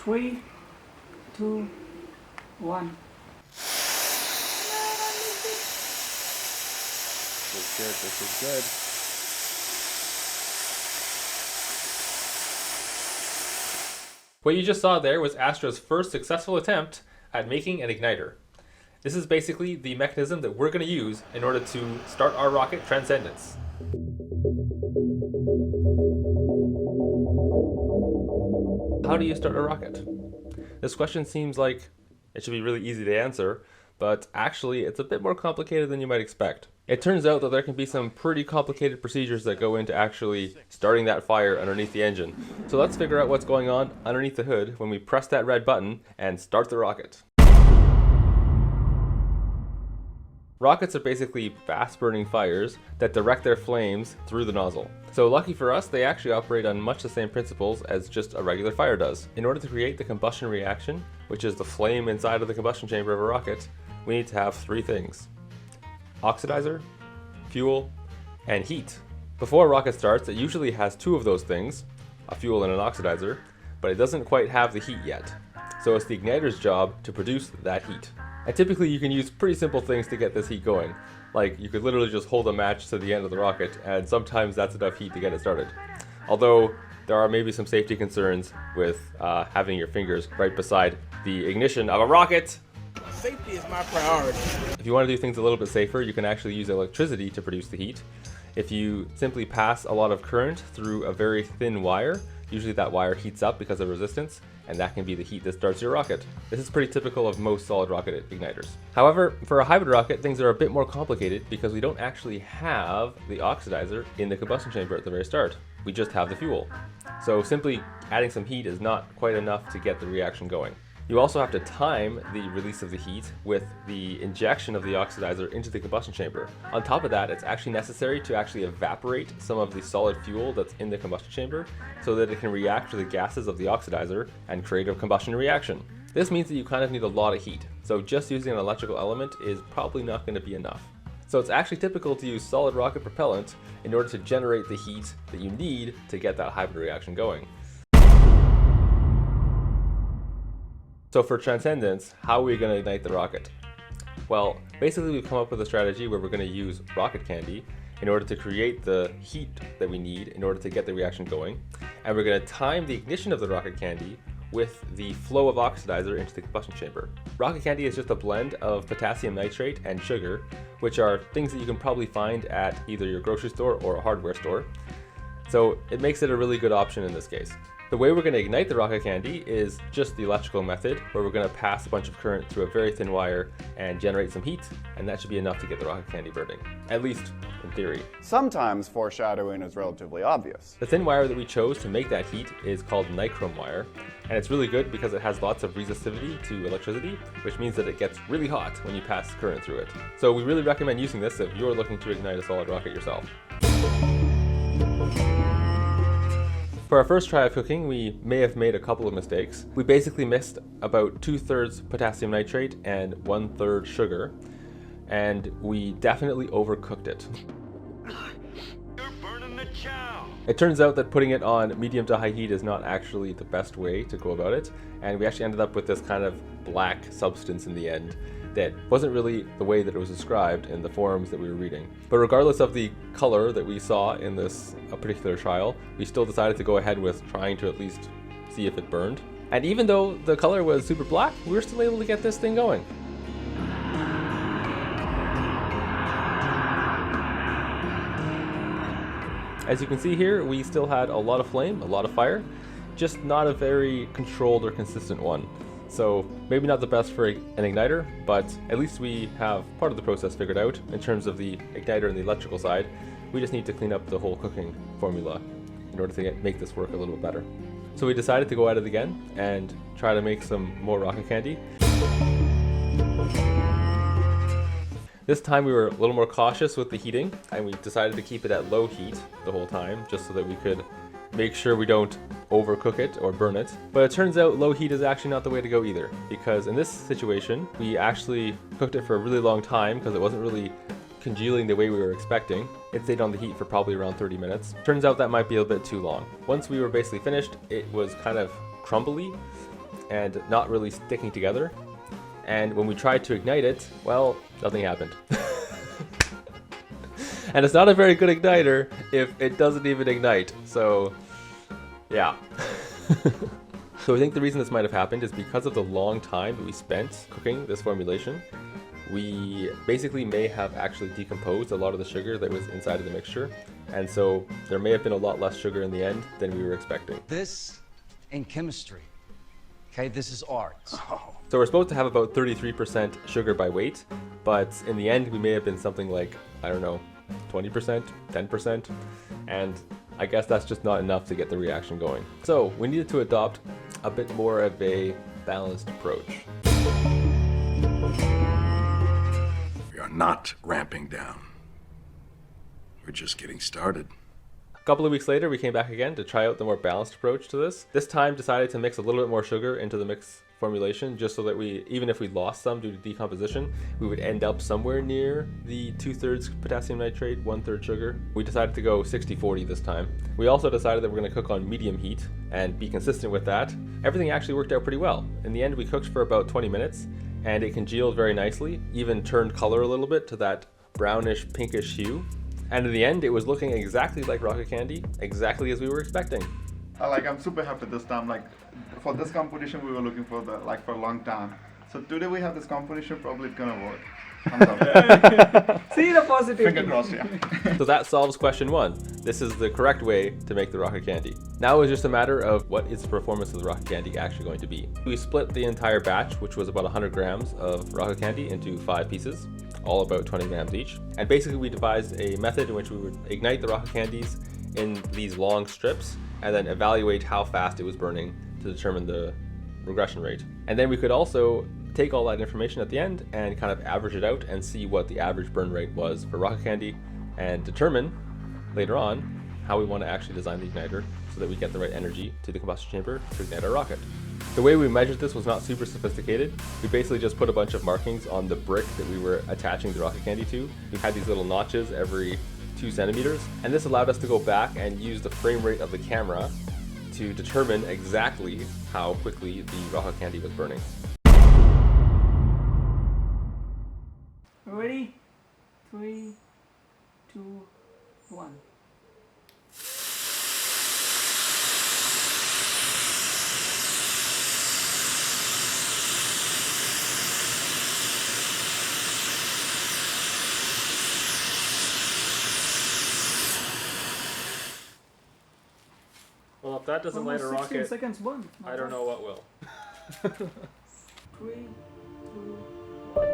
3, 2, 1. This is good, this is good. What you just saw there was ASTRA's first successful attempt at making an igniter. This is basically the mechanism that we're going to use in order to start our rocket, Transcendence. How do you start a rocket? This question seems like it should be really easy to answer, but actually it's a bit more complicated than you might expect. It turns out that there can be some pretty complicated procedures that go into actually starting that fire underneath the engine. So let's figure out what's going on underneath the hood when we press that red button and start the rocket. Rockets are basically fast-burning fires that direct their flames through the nozzle. So lucky for us, they actually operate on much the same principles as just a regular fire does. In order to create the combustion reaction, which is the flame inside of the combustion chamber of a rocket, we need to have three things: oxidizer, fuel, and heat. Before a rocket starts, it usually has two of those things, a fuel and an oxidizer, but it doesn't quite have the heat yet. So it's the igniter's job to produce that heat. And typically you can use pretty simple things to get this heat going. Like you could literally just hold a match to the end of the rocket, and sometimes that's enough heat to get it started. Although there are maybe some safety concerns with having your fingers right beside the ignition of a rocket. Safety is my priority. If you want to do things a little bit safer, you can actually use electricity to produce the heat. If you simply pass a lot of current through a very thin wire, usually that wire heats up because of resistance, and that can be the heat that starts your rocket. This is pretty typical of most solid rocket igniters. However, for a hybrid rocket, things are a bit more complicated because we don't actually have the oxidizer in the combustion chamber at the very start. We just have the fuel. So simply adding some heat is not quite enough to get the reaction going. You also have to time the release of the heat with the injection of the oxidizer into the combustion chamber. On top of that, it's actually necessary to actually evaporate some of the solid fuel that's in the combustion chamber so that it can react to the gases of the oxidizer and create a combustion reaction. This means that you kind of need a lot of heat, so just using an electrical element is probably not going to be enough. So it's actually typical to use solid rocket propellant in order to generate the heat that you need to get that hybrid reaction going. So for Transcendence, how are we going to ignite the rocket? Well, basically we've come up with a strategy where we're going to use rocket candy in order to create the heat that we need in order to get the reaction going. And we're going to time the ignition of the rocket candy with the flow of oxidizer into the combustion chamber. Rocket candy is just a blend of potassium nitrate and sugar, which are things that you can probably find at either your grocery store or a hardware store. So it makes it a really good option in this case. The way we're going to ignite the rocket candy is just the electrical method, where we're going to pass a bunch of current through a very thin wire and generate some heat, and that should be enough to get the rocket candy burning, at least in theory. Sometimes foreshadowing is relatively obvious. The thin wire that we chose to make that heat is called nichrome wire, and it's really good because it has lots of resistivity to electricity, which means that it gets really hot when you pass current through it. So we really recommend using this if you're looking to ignite a solid rocket yourself. For our first try of cooking, we may have made a couple of mistakes. We basically missed about 2/3 potassium nitrate and 1/3 sugar, and we definitely overcooked it. You're burning the chow. It turns out that putting it on medium to high heat is not actually the best way to go about it, and we actually ended up with this kind of black substance in the end that wasn't really the way that it was described in the forums that we were reading. But regardless of the color that we saw in this particular trial, we still decided to go ahead with trying to at least see if it burned. And even though the color was super black, we were still able to get this thing going. As you can see here, we still had a lot of flame, a lot of fire, just not a very controlled or consistent one. So maybe not the best for an igniter, but at least we have part of the process figured out in terms of the igniter and the electrical side. We just need to clean up the whole cooking formula in order to make this work a little bit better. So we decided to go at it again and try to make some more rocket candy. This time we were a little more cautious with the heating, and we decided to keep it at low heat the whole time, just so that we could make sure we don't overcook it or burn it. But it turns out low heat is actually not the way to go either, because in this situation we actually cooked it for a really long time because it wasn't really congealing the way we were expecting. It stayed on the heat for probably around 30 minutes. Turns out that might be a bit too long. Once we were basically finished, it was kind of crumbly, and not really sticking together. And when we tried to ignite it, well, nothing happened. And it's not a very good igniter if it doesn't even ignite. So, yeah. So I think the reason this might have happened is because of the long time that we spent cooking this formulation. We basically may have actually decomposed a lot of the sugar that was inside of the mixture. And so there may have been a lot less sugar in the end than we were expecting. This ain't chemistry. Okay, this is art. So we're supposed to have about 33% sugar by weight, but in the end we may have been something like, I don't know, 20%, 10%, and I guess that's just not enough to get the reaction going. So we needed to adopt a bit more of a balanced approach. We are not ramping down. We're just getting started. A couple of weeks later, we came back again to try out the more balanced approach to this. This time decided to mix a little bit more sugar into the mix formulation, just so that we, even if we lost some due to decomposition, we would end up somewhere near the 2/3 potassium nitrate, 1/3 sugar. We decided to go 60-40 this time. We also decided that we're going to cook on medium heat and be consistent with that. Everything actually worked out pretty well. In the end, we cooked for about 20 minutes, and it congealed very nicely, even turned color a little bit to that brownish pinkish hue. And in the end, it was looking exactly like rocket candy, exactly as we were expecting. I'm super happy this time. For this competition, we were looking for for a long time. So today we have this competition. Probably it's gonna work. Thumbs up. See the positive. Finger crossed, yeah. So that solves question one. This is the correct way to make the rocket candy. Now it's just a matter of what is the performance of the rocket candy actually going to be. We split the entire batch, which was about 100 grams of rocket candy, into 5 pieces, all about 20 grams each. And basically we devised a method in which we would ignite the rocket candies in these long strips and then evaluate how fast it was burning to determine the regression rate. And then we could also take all that information at the end and kind of average it out and see what the average burn rate was for rocket candy and determine later on how we want to actually design the igniter so that we get the right energy to the combustion chamber to ignite our rocket. The way we measured this was not super sophisticated. We basically just put a bunch of markings on the brick that we were attaching the rocket candy to. We had these little notches every 2 centimeters, and this allowed us to go back and use the frame rate of the camera to determine exactly how quickly the rocket candy was burning. Ready? 3, 2, 1. Well, if that doesn't light a Almost 16 rocket, seconds burn. I don't know what will. 3, 2, 1.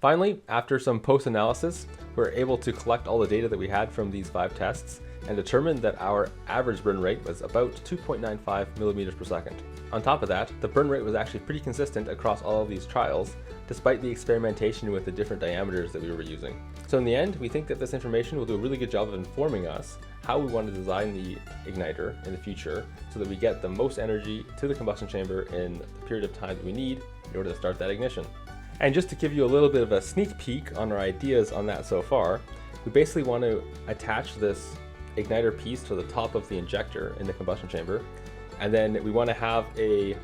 Finally, after some post-analysis, we were able to collect all the data that we had from these 5 tests and determined that our average burn rate was about 2.95 millimeters per second. On top of that, the burn rate was actually pretty consistent across all of these trials, despite the experimentation with the different diameters that we were using. So in the end, we think that this information will do a really good job of informing us how we want to design the igniter in the future so that we get the most energy to the combustion chamber in the period of time that we need in order to start that ignition. And just to give you a little bit of a sneak peek on our ideas on that so far, we basically want to attach this igniter piece to the top of the injector in the combustion chamber, and then we want to have a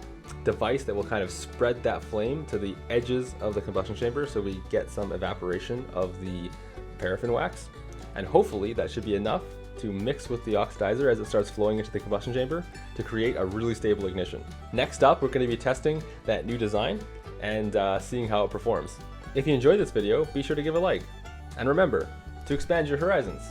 device that will kind of spread that flame to the edges of the combustion chamber so we get some evaporation of the paraffin wax, and hopefully that should be enough to mix with the oxidizer as it starts flowing into the combustion chamber to create a really stable ignition. Next up, we're going to be testing that new design and seeing how it performs. If you enjoyed this video, be sure to give a like. And remember, to expand your horizons,